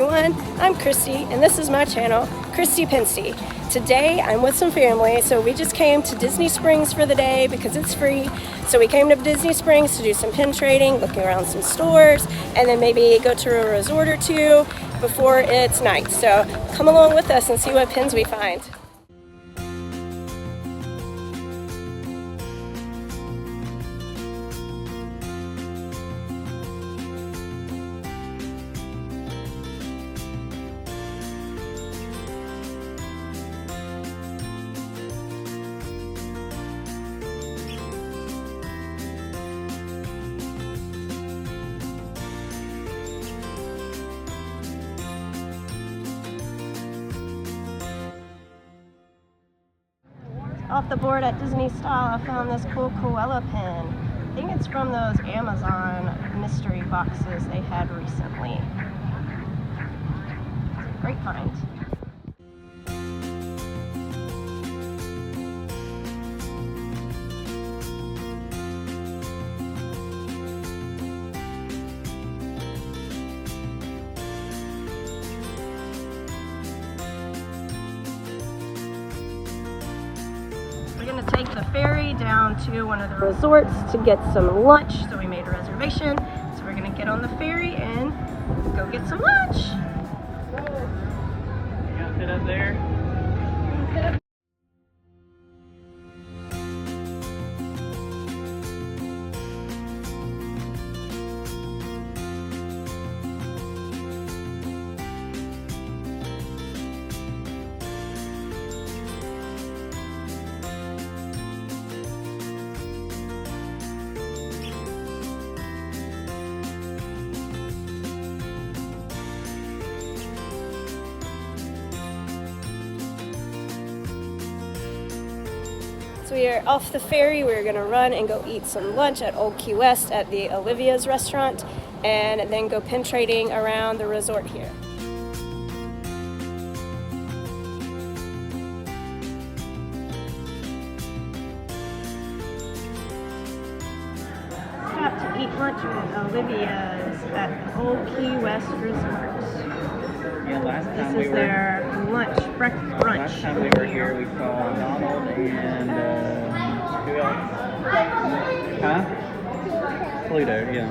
everyone, I'm Christy and this is my channel, Christy Pinsty. Today I'm with some family, so we just came to Disney Springs for the day because it's free. So we came to Disney Springs to do some pin trading, looking around some stores, and then maybe go to a resort or two before it's night. So come along with us and see what pins we find. Off the board at Disney Style, I found this cool koala pin. I think it's from those Amazon mystery boxes they had recently. It's a great find. We're gonna take the ferry down to one of the resorts to get some lunch. So we made a reservation. So we're gonna get on the ferry and go get some lunch. You gonna sit up there? So we are off the ferry. We're gonna run and go eat some lunch at Old Key West at the Olivia's restaurant, and then go pin trading around the resort here. Stopped to eat lunch at Olivia's at the Old Key West Resort. Yeah, last time This we is were their brunch. last time we were here, we saw Donald and who else? Huh? Pluto, yeah.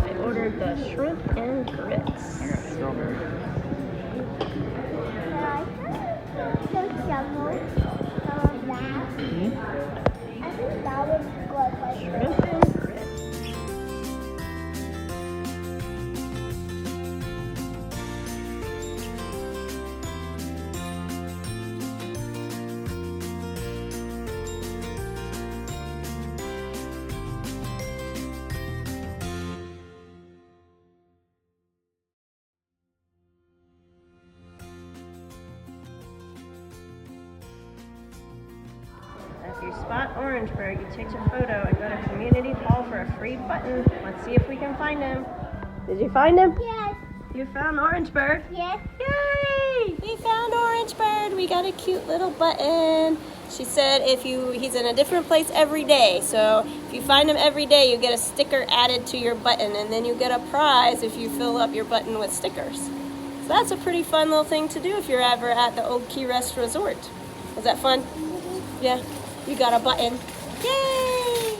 I ordered the shrimp and grits. I got strawberry. Shrimp and grits. If you spot Orangeburg, you take your photo and go to Community Hall for a free button. Let's see if we can find him. Did you find him? Yes. You found Orangebird? Yes. Yay! We found Orangebird. We got a cute little button. She said he's in a different place every day. So if you find him every day, you get a sticker added to your button, and then you get a prize if you fill up your button with stickers. So that's a pretty fun little thing to do if you're ever at the Old Key West Resort. Was that fun? Yeah. You got a button. Yay!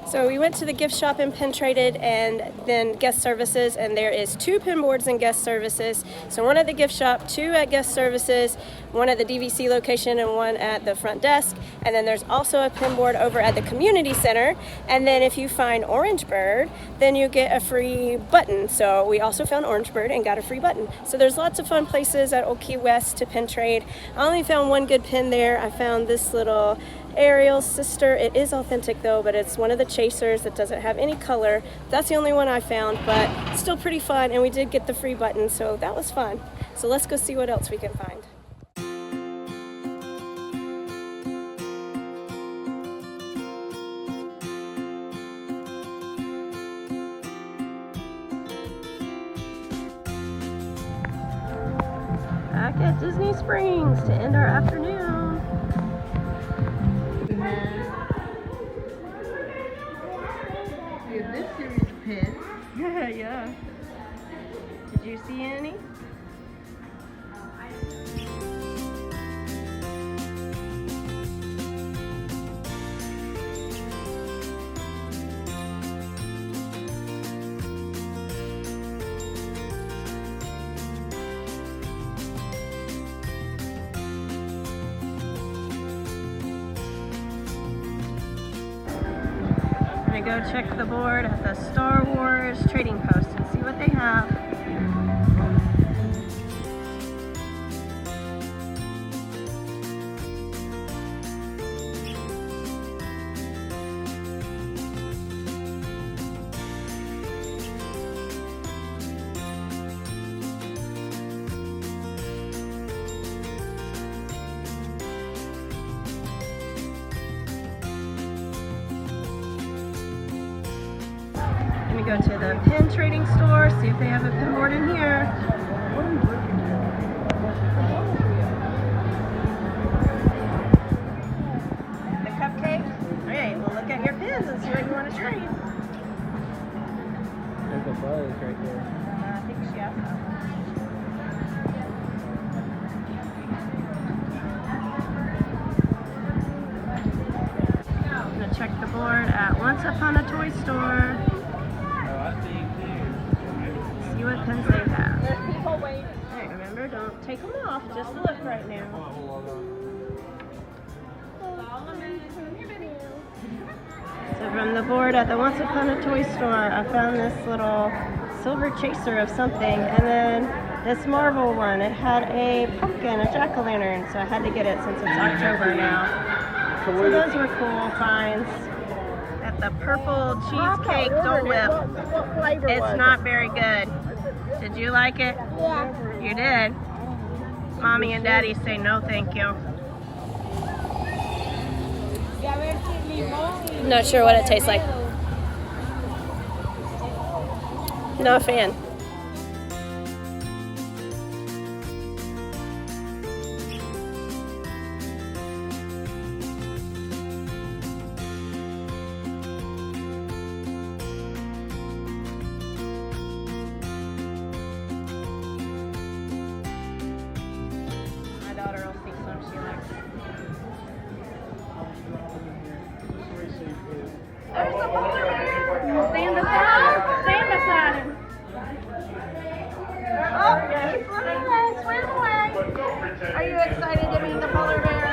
So we went to the gift shop and pin traded, and then guest services, and there is 2 pin boards in guest services. So one at the gift shop, 2 at guest services, 1 at the DVC location and 1 at the front desk. And then there's also a pin board over at the community center. And then if you find Orangebird, then you get a free button. So we also found Orangebird and got a free button. So there's lots of fun places at Old Key West to pin trade. I only found 1 good pin there. I found this little Ariel's sister. It is authentic though, but it's one of the chasers that doesn't have any color. That's the only one I found, but still pretty fun, and we did get the free button, so that was fun. So let's go see what else we can find. Back at Disney Springs to end our afternoon. go check the board at the Star Wars Trading Post and see what they have. I'm gonna go to the pin trading store, see if they have a pin board in here. The cupcake? Alright, we'll look at your pins and see what you want to trade. There's a buzz right there. I think she has that one. I'm gonna check the board at Once Upon a Toy Store. See what pins they have. There's people waiting. Alright, remember, don't take them off. Just look right now. So from the board at the Once Upon a Toy Store, I found this little silver chaser of something, and then this Marvel one. It had a pumpkin, a jack-o'-lantern, so I had to get it since it's October now. So those were cool finds. At the purple cheesecake Dole Whip. It's not very good. Did you like it? Yeah. You did? Mommy and Daddy say no thank you. Not sure what it tastes like. Not a fan. My daughter will see some she likes. There's a polar bear! Stand beside him. Oh, he's swimming away, swim away. Are you excited to meet the polar bear?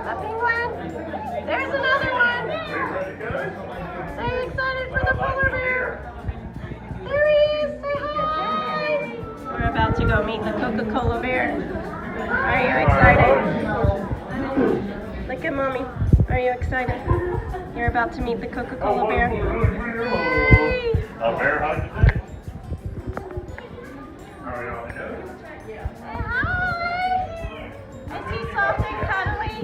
A penguin? There's another one. Are you excited for the polar bear? There he is, say hi. We're about to go meet the Coca-Cola bear. Are you excited? Look at Mommy. Are you excited? You're about to meet the Coca-Cola bear. Yay! A bear hug today? How are y'all doing? Say hi! I see something cuddly.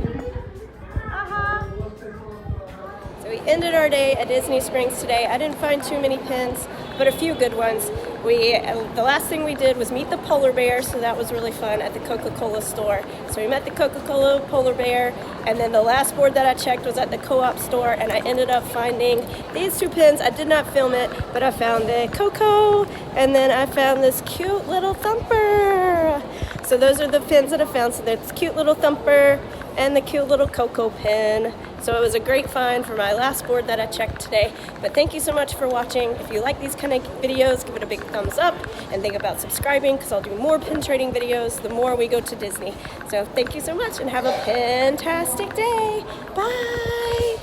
So we ended our day at Disney Springs today. I didn't find too many pins, but a few good ones. The last thing we did was meet the polar bear, so that was really fun at the Coca-Cola store. So we met the Coca-Cola polar bear, and then the last board that I checked was at the co-op store, and I ended up finding these two pins. I did not film it, but I found the Coco, and then I found this cute little thumper. So those are the pins that I found. So there's cute little thumper and the cute little Coco pin. So it was a great find for my last board that I checked today. But thank you so much for watching. If you like these kind of videos, give it a big thumbs up and think about subscribing, because I'll do more pin trading videos the more we go to Disney. So thank you so much and have a PINtastic day. Bye.